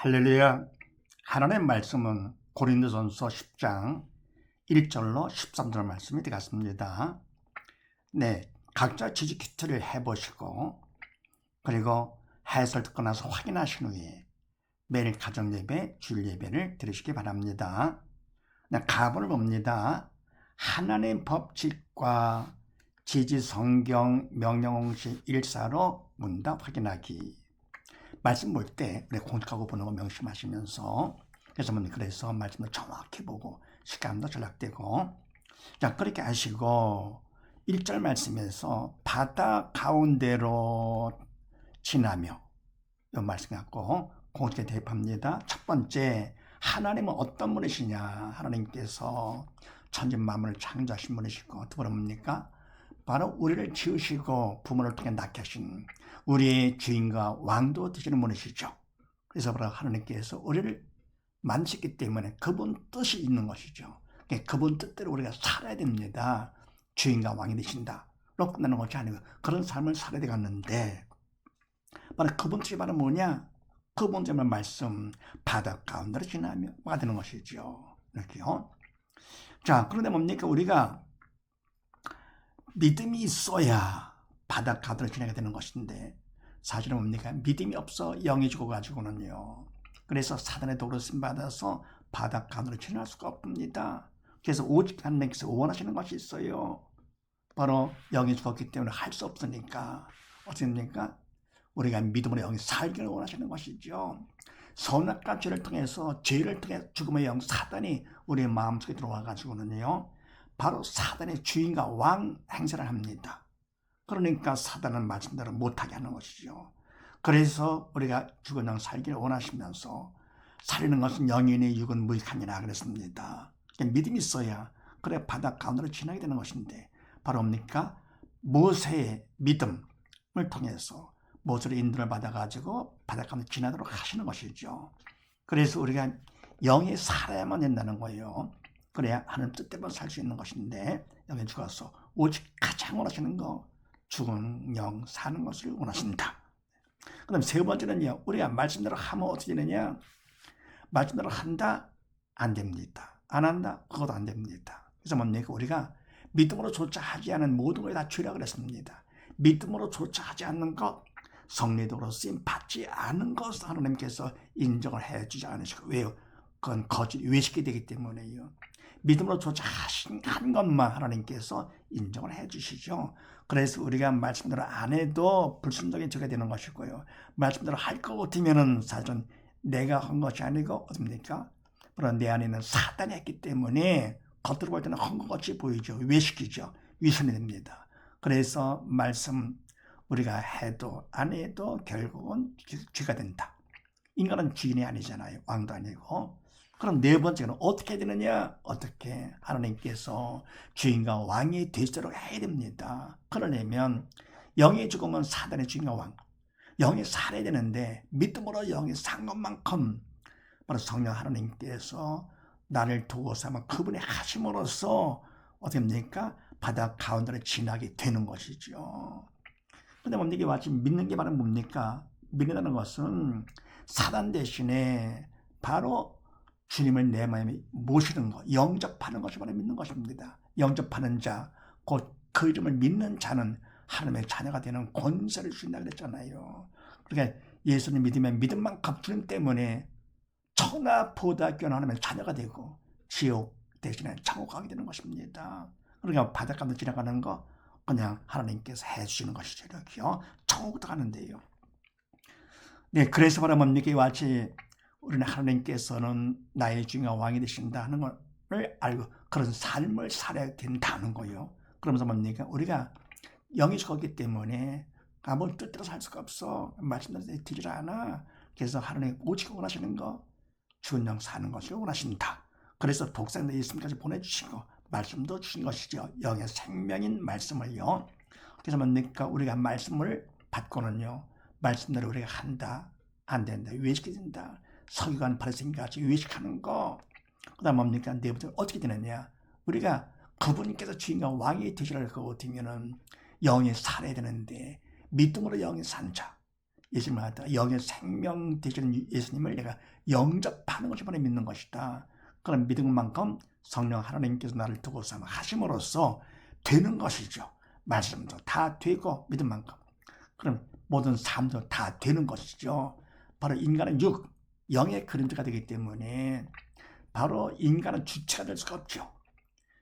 할렐루야. 하나님의 말씀은 고린도전서 10장 1절로 13절 말씀이 되겠습니다. 네, 각자 지지 큐티를 해보시고 그리고 해설 듣고 나서 확인하신 후에 매일 가정예배, 주일예배를 드리시기 바랍니다. 네, 가본을 봅니다. 하나님 법칙과 지지 성경 명령홍시 일사로 문답 확인하기. 말씀 볼 때 우리 공식하고 보는 거 명심하시면서 그래서 말씀을 정확히 보고 시간도 전락되고 자 그렇게 하시고 1절 말씀에서 바다 가운데로 지나며 이 말씀 갖고 공식에 대입합니다. 첫 번째, 하나님은 어떤 분이시냐. 하나님께서 천지 만물을 창조하신 분이시고 두 번은 뭡니까? 바로 우리를 지으시고 부모를 통해 낳게 하신 우리의 주인과 왕도 되시는 분이시죠. 그래서 바로 하나님께서 우리를 만드셨기 때문에 그분 뜻이 있는 것이죠. 그분 뜻대로 우리가 살아야 됩니다. 주인과 왕이 되신다. 로 끝나는 것이 아니고 그런 삶을 살아야 되겠는데 바로 그분 뜻이 바로 뭐냐? 그분 때문에 말씀 바다 가운데로 지나며 와 되는 것이죠. 이렇게요. 자, 그런데 뭡니까? 우리가 믿음이 있어야 바다 가운데로 지나게 되는 것인데 사실은 뭡니까? 믿음이 없어 영이 죽어가지고는요. 그래서 사단의 도로 쓰임받아서 바다 가운데로 지날 수가 없습니다. 그래서 오직 하나님께서 원하시는 것이 있어요. 바로 영이 죽었기 때문에 할 수 없으니까 어떻게 됩니까? 우리가 믿음으로 영이 살기를 원하시는 것이죠. 선악과 죄를 통해서 죄를 통해 죽음의 영 사단이 우리의 마음속에 들어와 가지고는요. 바로 사단의 주인과 왕 행세를 합니다. 그러니까 사단은 말씀대로 못하게 하는 것이죠. 그래서 우리가 죽은 영 살기를 원하시면서 살리는 것은 영이니 육은 무익하니라 그랬습니다. 믿음이 있어야 그래 바다 가운데로 지나게 되는 것인데 바로 뭡니까? 모세의 믿음을 통해서 모세를 인도를 받아가지고 바다 가운데 지나도록 하시는 것이죠. 그래서 우리가 영이 살아야만 된다는 거예요. 그래야 하나님 뜻대로 살 수 있는 것인데 영에 죽어서 오직 가장 원하시는 거 죽은 영 사는 것을 원하신다. 그 다음 세 번째는요. 우리가 말씀대로 하면 어떻게 되느냐. 말씀대로 한다? 안 됩니다. 안 한다? 그것도 안 됩니다. 그래서 뭡니까? 우리가 믿음으로조차 하지 않은 모든 걸 다 죄라 그랬습니다. 믿음으로조차 하지 않는 것 성리도로 쓰임 받지 않은 것을 하나님께서 인정을 해주지 않으시고 왜요? 그건 거짓 외식이 되기 때문에요. 믿음으로조차 한 것만 하나님께서 인정을 해주시죠. 그래서 우리가 말씀대로 안 해도 불순종의 죄가 되는 것이고요. 말씀대로 할 것 같으면은 사실은 내가 한 것이 아니고 어떻습니까? 바로 내 안에 있는 사단이 했기 때문에 겉으로 볼 때는 한 것 같이 보이죠. 외식이죠. 위선이 됩니다. 그래서 말씀 우리가 해도 안 해도 결국은 죄가 된다. 인간은 주인이 아니잖아요. 왕도 아니고. 그럼 네 번째는 어떻게 되느냐? 어떻게 하나님께서 주인과 왕이 되시도록 해야 됩니다. 그러려면 영이 죽으면 사단의 주인과 왕, 영이 살아야 되는데 믿음으로 영이 산 것만큼 바로 성령 하나님께서 나를 두고서 아마 그분의 하심으로써 어떻게 됩니까? 바다 가운데를 지나게 되는 것이죠. 근데 뭡니까? 마치 믿는 게 바로 뭡니까? 믿는다는 것은 사단 대신에 바로 주님을 내 마음에 모시는 것, 영접하는 것이 바로 믿는 것입니다. 영접하는 자, 곧 그 이름을 믿는 자는 하나님의 자녀가 되는 권세를 주신다 그랬잖아요. 그러니까 예수님 믿으면 믿음만큼 주님 때문에 천하보다 귀한 하나님의 자녀가 되고 지옥 대신에 천국 가게 되는 것입니다. 그러니까 바닷가로 지나가는 거 그냥 하나님께서 해주시는 것이죠. 이렇게요. 천국도 가는데요. 네, 그래서 바로 뭡니까? 이와 같이 우리는 하나님께서는 나의 주인과 왕이 되신다 하는 것을 알고 그런 삶을 살아야 된다는 거예요. 그러면서 뭡니까? 우리가 영이 죽었기 때문에 아무 뜻대로 살 수가 없어. 말씀대로 되질 않아. 그래서 하나님 오직 원하시는 거 죽은 영 사는 것을 원하신다. 그래서 독생자 예수님까지 보내주시고 말씀도 주신 것이죠. 영의 생명인 말씀을요. 그래서 뭡니까? 우리가 말씀을 받고는요. 말씀대로 우리가 한다. 안 된다. 외식이 된다. 서기관 바리새인같이 외식하는 거. 그 다음 뭡니까? 네 번째 어떻게 되느냐? 우리가 그분께서 주인과 왕이 되시라고 같으면은 영이 살아야 되는데 믿음으로 영이 산 자. 예수님을 갖다가 영의 생명 되시는 예수님을 내가 영접하는 것이 바로 믿는 것이다. 그런 믿음만큼 성령 하나님께서 나를 두고 하심으로써 되는 것이죠. 말씀도 다 되고 믿음만큼. 그럼 모든 삶도 다 되는 것이죠. 바로 인간은 영의 그림자가 되기 때문에 바로 인간은 주체가 될 수가 없죠.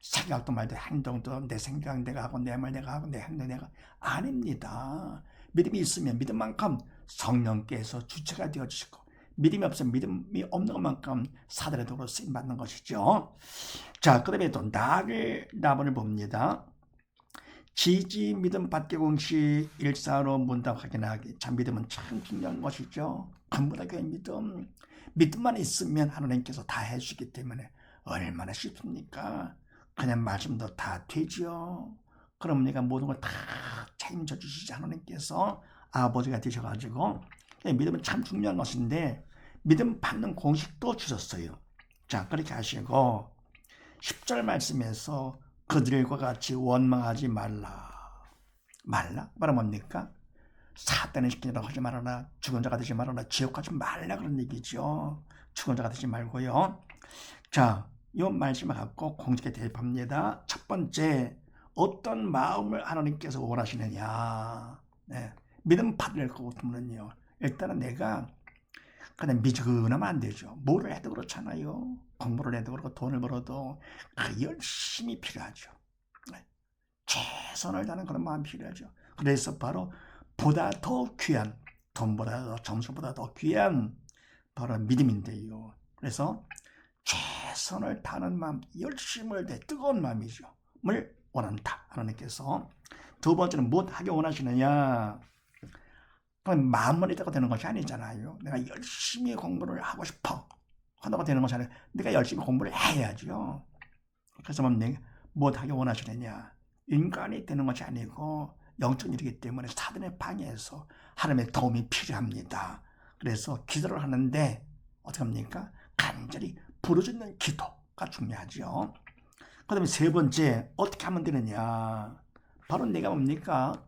생각도 말도 행동도 내 생각 내가 하고 내 말 내가 하고 내 행동 내가 아닙니다. 믿음이 있으면 믿음만큼 성령께서 주체가 되어주시고 믿음이 없으면 믿음이 없는 것만큼 사단의 도로 쓰임받는 것이죠. 자, 그 다음에 또 나를 봅니다. 지지 믿음 받기 공식 일사로 문답 확인하기. 참 믿음은 참 중요한 것이죠. 전부다 교회 믿음만 있으면 하나님께서 다 해주시기 때문에 얼마나 쉽습니까? 그냥 말씀도 다 되죠. 그럼 내가 모든 걸 다 책임져 주시지 하나님께서 아버지가 되셔가지고 믿음은 참 중요한 것인데 믿음 받는 공식도 주셨어요. 자, 그렇게 하시고 10절 말씀에서 그들과 같이 원망하지 말라. 말은 뭡니까? 사단의 시키라고 하지 말아라. 죽은 자가 되지 말아라. 지옥 가지 말라 그런 얘기죠. 죽은 자가 되지 말고요. 자, 이 말씀을 갖고 공식에 대입합니다. 첫 번째, 어떤 마음을 하나님께서 원하시느냐. 네. 믿음 받을 것 같으면요. 일단은 내가 그냥 미지근하면 안 되죠. 뭐를 해도 그렇잖아요. 공부를 해도 그렇고 돈을 벌어도 열심히 필요하죠. 네. 최선을 다하는 그런 마음이 필요하죠. 그래서 바로 보다 더 귀한, 돈보다 더 점수보다 더 귀한 바로 믿음인데요. 그래서 최선을 다하는 마음, 열심을 내 뜨거운 마음이죠. 을 원한다. 하나님께서. 두 번째는 무엇하게 원하시느냐. 그건 마음만 있다고 되는 것이 아니잖아요. 내가 열심히 공부를 하고 싶어 한다고 되는 것이 아니라 내가 열심히 공부를 해야죠. 그래서 내가 무엇하게 원하시느냐. 인간이 되는 것이 아니고 영적인 일이기 때문에 사단의 방해에서 하나님의 도움이 필요합니다. 그래서 기도를 하는데 어떻게 합니까? 간절히 부르짖는 기도가 중요하죠. 그 다음에 세 번째, 어떻게 하면 되느냐. 바로 내가 뭡니까?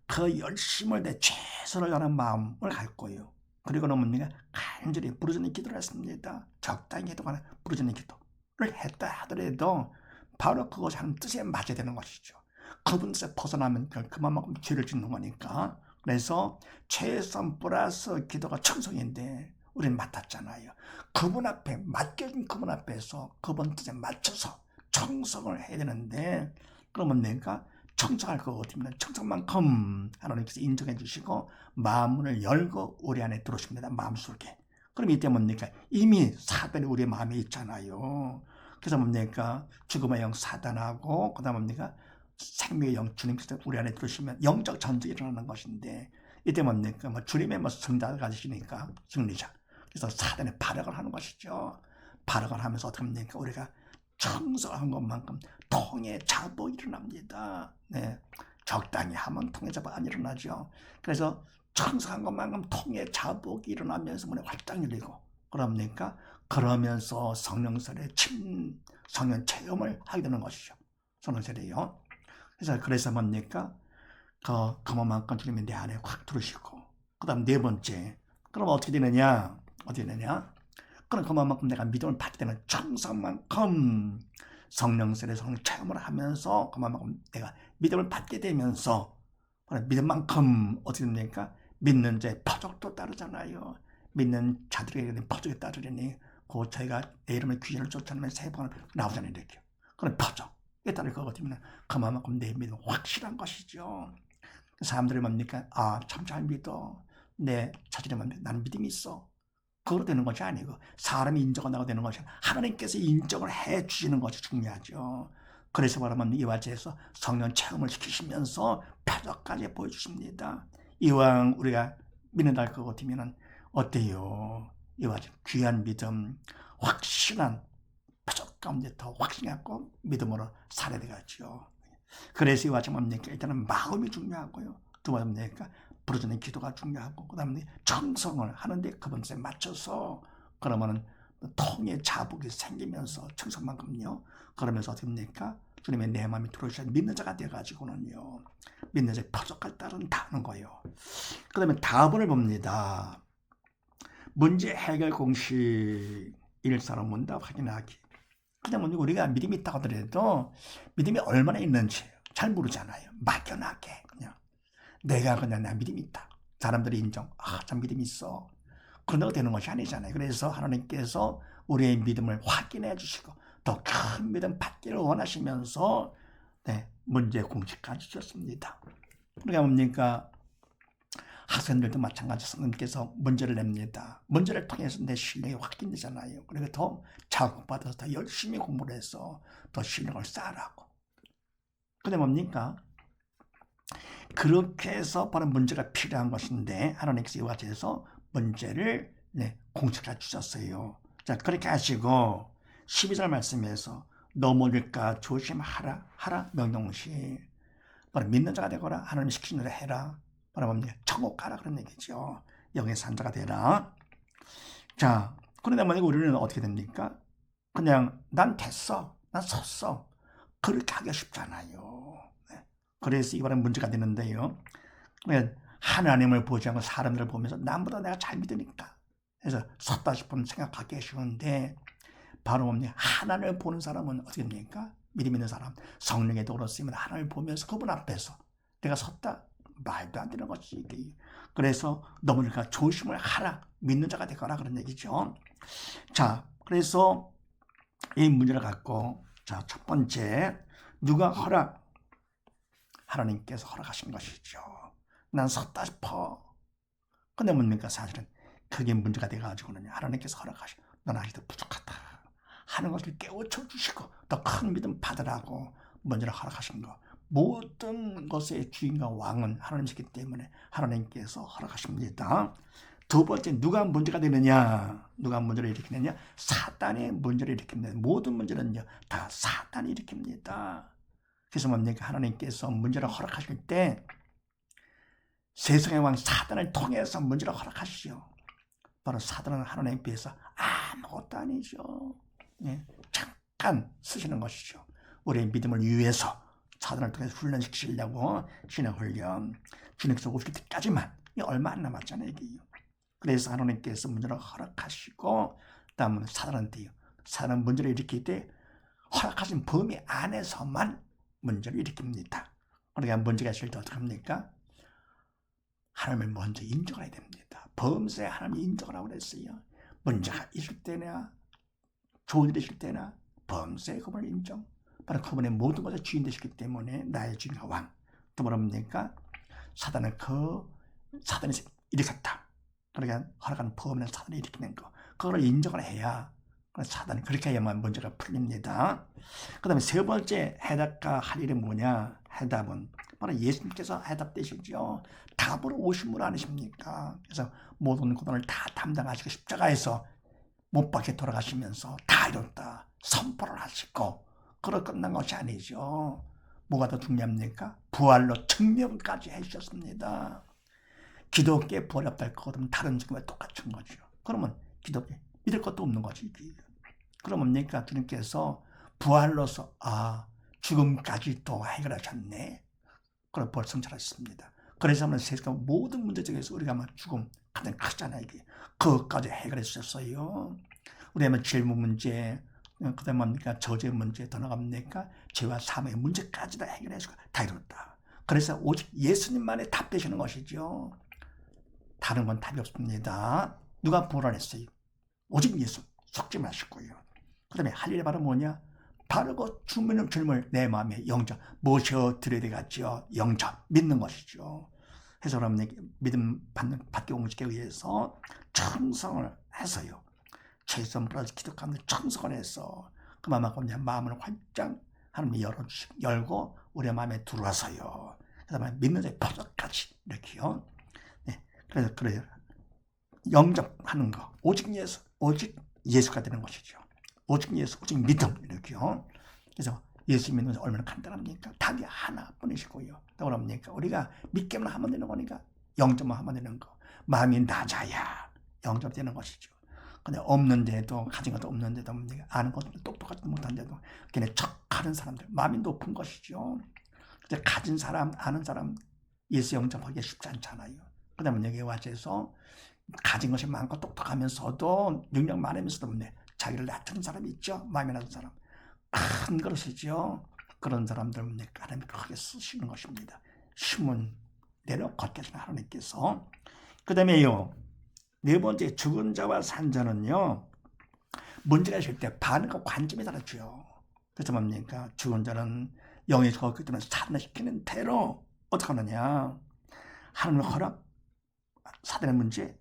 그 열심을 내 최선을 다하는 마음을 갖고요. 그리고는 뭡니까? 간절히 부르짖는 기도를 했습니다. 적당히 해도 부르짖는 기도를 했다 하더라도 바로 그것이 하는 뜻에 맞아야 되는 것이죠. 그분 뜻에 벗어나면 그만큼 죄를 짓는 거니까. 그래서 최선 플러스 기도가 청성인데 우리는 맡았잖아요. 그분 앞에 맡겨준 그분 앞에서 그분 뜻에 맞춰서 청성을 해야 되는데 그러면 내가 청성할 것 같으면 청성만큼 하나님께서 인정해 주시고 마음문을 열고 우리 안에 들어오십니다. 마음속에. 그럼 이때 뭡니까? 이미 사단이 우리 마음에 있잖아요. 그래서 뭡니까? 죽음의 영 사단하고 그 다음 뭡니까? 생명의 영 주님께서 우리 안에 들어오시면 영적 전쟁이 일어나는 것인데 이때 뭡니까? 주님의 승자가 가지시니까 승리자. 그래서 사단의 발악을 하는 것이죠. 발악을 하면서 어떻게 합니까? 우리가 청성한 것만큼 통해 자복이 일어납니다. 네. 적당히 하면 통해 자복 안 일어나죠. 그래서 청성한 것만큼 통해 자복이 일어나면서 문이 활짝 열리고 그럽니까? 그러면서 성령설의 성령 체험을 하게 되는 것이죠. 성령설이요. 그래서 뭡니까? 그만큼 주님이 내 안에 확 들으시고 그 다음 네 번째, 그럼 어떻게 되느냐? 그럼 그만큼 내가 믿음을 받게 되는 청성만큼 성령설의 성령 체험을 하면서 그만큼 내가 믿음을 받게 되면서 믿음만큼 어떻게 됩니까? 믿는 자의 표적도 따르잖아요. 믿는 자들에게 표적이 따르려니 그 저희가 내 이름의 귀신을 쫓아내면 세 번을 나오잖아요. 이렇게. 그런 표적에 따를 것 같으면 그만큼 내 믿음은 확실한 것이죠. 사람들이 뭡니까? 참 잘 믿어. 내 자질이 뭡니까? 나는 믿음이 있어. 그거로 되는 것이 아니고 사람이 인정한다고 되는 것이 아니라 하나님께서 인정을 해 주시는 것이 중요하죠. 그래서 말하면 이와 같이해서 성령 체험을 시키시면서 표적까지 보여주십니다. 이왕 우리가 믿는다 할 것 같으면 어때요? 이와 같이 귀한 믿음, 확실한 표적 가운데 더 확신하고 믿음으로 살아야 되겠죠. 그래서 이와 같이 뭡니까? 일단은 마음이 중요하고요. 두 번째 뭡니까? 부르짖는 기도가 중요하고 그 다음에 청성을 하는데 그분에 맞춰서 그러면은 통의 자복이 생기면서 청성만큼요. 그러면서 어떻게 됩니까? 주님의 내 마음에 들어오셔서 믿는 자가 되어가지고는요. 믿는 자의 표적을 따른다는 거예요. 그 다음에 답을 봅니다. 문제 해결 공식 1사로 문답 확인하기. 그냥 우리가 믿음이 있다고 하더라도 믿음이 얼마나 있는지 잘 모르잖아요. 막연하게 그냥 내가 그냥 내 믿음이 있다. 사람들이 인정. 참 믿음이 있어. 그런다고 되는 것이 아니잖아요. 그래서 하나님께서 우리의 믿음을 확인해 주시고 더 큰 믿음 받기를 원하시면서 문제 공식까지 주셨습니다. 그러니까 뭡니까? 학생들도 마찬가지 성령께서 문제를 냅니다. 문제를 통해서 내 실력이 확인되잖아요. 그리고 더 자극받아서 더 열심히 공부를 해서 더 실력을 쌓으라고. 근데 뭡니까? 그렇게 해서 바로 문제가 필요한 것인데 하나님께서 이와 같이 해서 문제를 공식화해 주셨어요. 자, 그렇게 하시고 12절 말씀에서 넘어질까 조심하라 하라 명령시. 바로 믿는 자가 되거라. 하나님 시키는 대로 해라. 바로 뭡니까? 천국 가라 그런 얘기죠. 영의 산자가 되라. 자, 그런데 만약에 우리는 어떻게 됩니까? 그냥 난 됐어. 난 섰어. 그렇게 하기가 쉽잖아요. 그래서 이번에 문제가 되는데요. 하나님을 보지 않고 사람들을 보면서 남보다 내가 잘 믿으니까. 그래서 섰다 싶으면 생각하기 쉬운데 바로 뭡니까? 하나님을 보는 사람은 어떻게 됩니까? 믿음 있는 사람, 성령의 도로 쓰면 하나님을 보면서 그분 앞에서 내가 섰다? 말도 안 되는 것이. 그래서 넘어질까 조심을 하라. 믿는 자가 되거라 그런 얘기죠. 자, 그래서 이 문제를 갖고 자, 첫 번째 누가 허락? 하나님께서 허락하신 것이죠. 난 섰다 싶어. 근데 뭡니까? 사실은 그게 문제가 돼가지고는 하나님께서 허락하시고 넌 아직도 부족하다 하는 것을 깨우쳐 주시고 더 큰 믿음 받으라고 문제를 허락하신 거. 모든 것의 주인과 왕은 하나님이시기 때문에 하나님께서 허락하십니다. 두 번째, 누가 문제가 되느냐? 누가 문제를 일으키느냐? 사단의 문제를 일으킵니다. 모든 문제는요, 다 사단이 일으킵니다. 그래서 뭡니까? 하나님께서 문제를 허락하실 때 세상의 왕 사단을 통해서 문제를 허락하시죠. 바로 사단은 하나님에 비해서 아무것도 아니죠. 잠깐 쓰시는 것이죠. 우리의 믿음을 위해서 사단을 통해서 훈련시키려고 신의 훈련, 주님께서 오실 때까지만 얼마 안 남았잖아요. 이게요. 그래서 하나님께서 문제를 허락하시고 다음은 사단한테요. 사단은 문제를 일으킬 때 허락하신 범위 안에서만 문제를 일으킵니다. 그러니까 문제가 있을 때 어떻게 합니까? 하나님을 먼저 인정해야 됩니다. 범사에 하나님을 인정을 하고 그랬어요. 문제가 있을 때나 좋은 일이 있을 때나 범사에 그분을 인정. 바로 그분의 모든 것을 주인 되시기 때문에 나의 주인과 왕. 또 뭐랍니까? 사단이 일으켰다. 그러니까 허락한 범인을 사단이 일으키는 거. 그걸 인정을 해야 사단이 그렇게 해야만 문제가 풀립니다. 그 다음에 세 번째 해답과 할 일이 뭐냐? 해답은 바로 예수님께서 해답되시죠. 답으로 오신 분 아니십니까? 그래서 모든 고난을 다 담당하시고 십자가에서 못 박혀 돌아가시면서 다 이뤘다 선포를 하시고 그러 끝난 것이 아니죠. 뭐가 더 중요합니까? 부활로 증명까지 해주셨습니다. 기독교의 부활이 없다 할 거거든 다른 증거와 똑같은 거죠. 그러면 기독교 믿을 것도 없는 거지. 그럼 뭡니까? 주님께서 부활로서 죽음까지 또 해결하셨네. 그걸 벌성찰하셨습니다. 그래서 세상 모든 문제 중에서 우리가 죽음 가장 크잖아요. 이게 그것까지 해결해 주셨어요. 우리가 질문 문제, 그다음 뭡니까? 저주의 문제 더 나갑니까? 죄와 사망의 문제까지 다 해결해 주고 다 이뤘다. 그래서 오직 예수님만이 답 되시는 것이죠. 다른 건 답이 없습니다. 누가 부활했어요? 오직 예수 속지 마시고요. 그 다음에 할 일이 바로 뭐냐? 바로 그 주문을 내 마음에 영접 모셔드려야 되겠죠. 영접 믿는 것이죠. 그래서 그러면 믿음 받기 공식에 의해서 천성을 해서요. 최선 플러스 기독감을 천성을 해서 그만큼 마음을 활짝 하나님이 열고 우리 마음에 들어와서요. 그 다음에 믿는 자의 표적까지 이렇게요. 그래서 영접하는 거 오직 예수가 되는 것이죠. 오직 예수, 오직 믿음 이렇게요. 그래서 예수 믿는 것이 얼마나 간단합니까? 답이 하나뿐이시고요. 또 그럽니까? 우리가 믿기만 하면 되는 거니까 영접만 하면 되는 거. 마음이 낮아야 영접되는 것이죠. 근데 없는데도, 가진 것도 없는데도, 아는 것도 똑똑하지도 못한데도 걔네 척하는 사람들, 마음이 높은 것이죠. 근데 가진 사람, 아는 사람 예수 영접하기가 쉽지 않잖아요. 그 다음에 여기 와서 가진 것이 많고 똑똑하면서도 능력 많으면서도 자기를 낮추는 사람이 있죠. 마음이 낮은 사람. 큰 그릇이죠. 그런 사람들 하나님이 크게 쓰시는 것입니다. 힘은 내려 걷게 하시는 하나님께서. 그 다음에요, 네 번째 죽은 자와 산 자는요, 문제가 있을 때 반응과 관점이 다르죠. 그래서 뭡니까? 죽은 자는 영이 죽었기 때문에 살아나시키는 대로 어떻게 하느냐? 하나님 허락, 사단의 문제,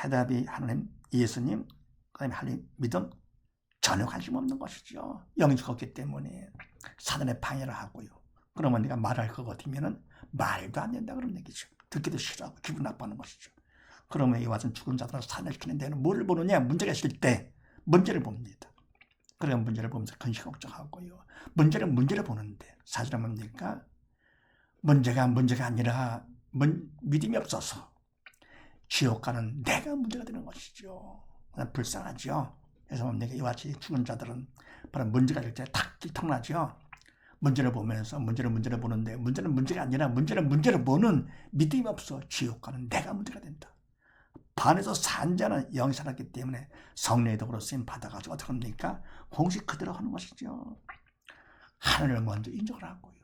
해답이 하나님, 예수님, 그 다음에 하나님 믿음, 전혀 관심 없는 것이죠. 영이 죽었기 때문에 사단의 방해를 하고요. 그러면 네가 말할 것 같으면 말도 안 된다 그런 얘기죠. 듣기도 싫어하고 기분 나빠하는 것이죠. 그러면 이 와서 죽은 자들을 살아나시키는 데는 뭐를 보느냐? 문제가 있을 때 문제를 봅니다. 그런 문제를 보면서 근심 걱정하고요. 문제는 문제를 보는데 사실은 뭡니까? 문제가 아니라 믿음이 없어서 지옥 가는 내가 문제가 되는 것이죠. 불쌍하죠. 그래서 뭡니까? 이와 같이 죽은 자들은 바로 문제가 있을 때 탁 들통나죠. 문제를 보면서 문제를 보는데 문제는 문제가 아니라 문제를 보는 믿음이 없어 지옥 가는 내가 문제가 된다. 반에서 산 자는 영이 살았기 때문에 성령의 도구로 쓰임 받아가지고 어떻게 합니까? 공식 그대로 하는 것이죠. 하나님을 먼저 인정을 하고요.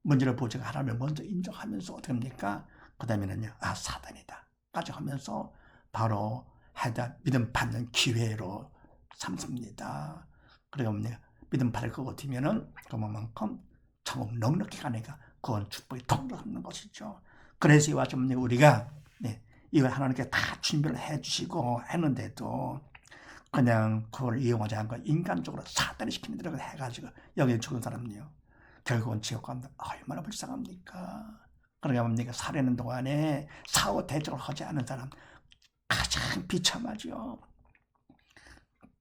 문제를 보지가 하나님을 먼저 인정하면서 어떻게 합니까? 그 다음에는요, 사단이다 까지 하면서 바로 해답, 믿음 받는 기회로 삼습니다. 그러니까 믿음 받을 것 같으면은 그만큼 천국 넉넉히 가니까 그건 축복이 통으로 삼는 것이죠. 그래서 이와 좀 우리가 이걸 하나님께 다 준비를 해주시고 했는데도 그냥 그걸 이용하지 않고 인간적으로 사단이 시키는 대로 해가지고 여기 죽은 사람은요, 결국은 지옥 간다. 얼마나 불쌍합니까? 그러니까 뭡니까? 살아있는 동안에 사후 대적을 하지 않은 사람 가장 비참하죠.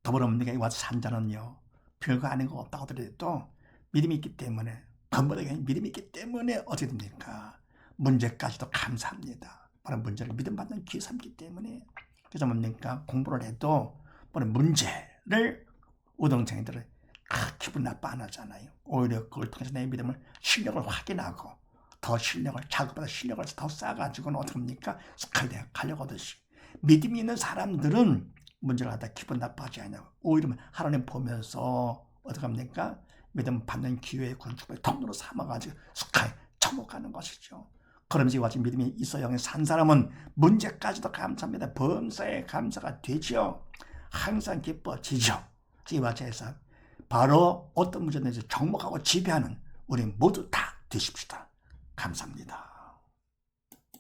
더불어 뭡니까? 이 와서 산 자는요, 별거 아닌 거 없다고 하더라도 믿음이 있기 때문에, 건보다 믿음이 있기 때문에 어떻게 됩니까? 문제까지도 감사합니다. 바로 문제를 믿음 받는 기회 삼기 때문에. 그래서 뭡니까? 공부를 해도 문제를 우등생들은 기분 나빠 안 하잖아요. 오히려 그걸 통해서 내 믿음을, 실력을 확인하고 더 실력을, 자극보다 실력을 더 쌓아가지고는 어떻게 합니까? 스카이대에 가려고 하듯이. 믿음이 있는 사람들은 문제를 하다 기분 나빠하지 않냐고. 오히려 하나님 보면서 어떻게 합니까? 믿음 받는 기회의 건축을 통로로 삼아가지고 스카이 접목하는 것이죠. 그러면서 이와 같이 믿음이 있어 영에 산 사람은 문제까지도 감사합니다. 범사에 감사가 되죠. 항상 기뻐지죠. 이와 같이 해서 바로 어떤 문제든지 정복하고 지배하는 우리 모두 다 되십시다. 감사합니다.